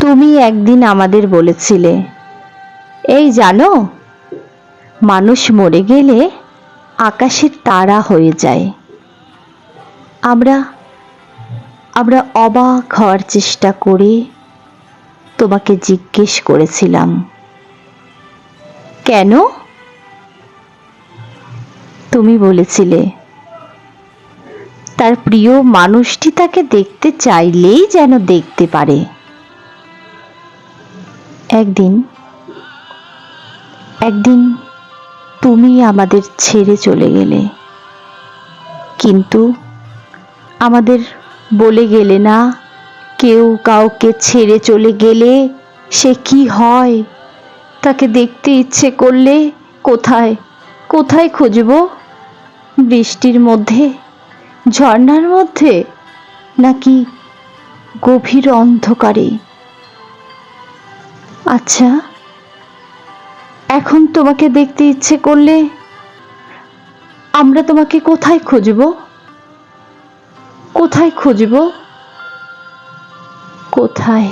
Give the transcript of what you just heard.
তুমি একদিন আমাদের বলেছিলে, এই জানো, মানুষ মরে গেলে আকাশের তারা হয়ে যায়। আমরা আমরা অবাক হওয়ার চেষ্টা করে তোমাকে জিজ্ঞেস করেছিলাম, কেন? তুমি বলেছিলে, তার প্রিয় মানুষটি তাকে দেখতে চাইলেই যেন দেখতে পারে। একদিন তুমি আমাদের ছেড়ে চলে গেলে, কিন্তু আমাদের বলে গেলে না, কেউ কাউকে ছেড়ে চলে গেলে সে কি হয়, তাকে দেখতে ইচ্ছে করলে কোথায় কোথায় খুঁজব? বৃষ্টির মধ্যে, ঝর্ণার মধ্যে, নাকি গভীর অন্ধকারে? আচ্ছা, এখন তোমাকে দেখতে ইচ্ছে করলে আমরা তোমাকে কোথায় খুঁজব? কোথায় খুঁজব? কোথায়?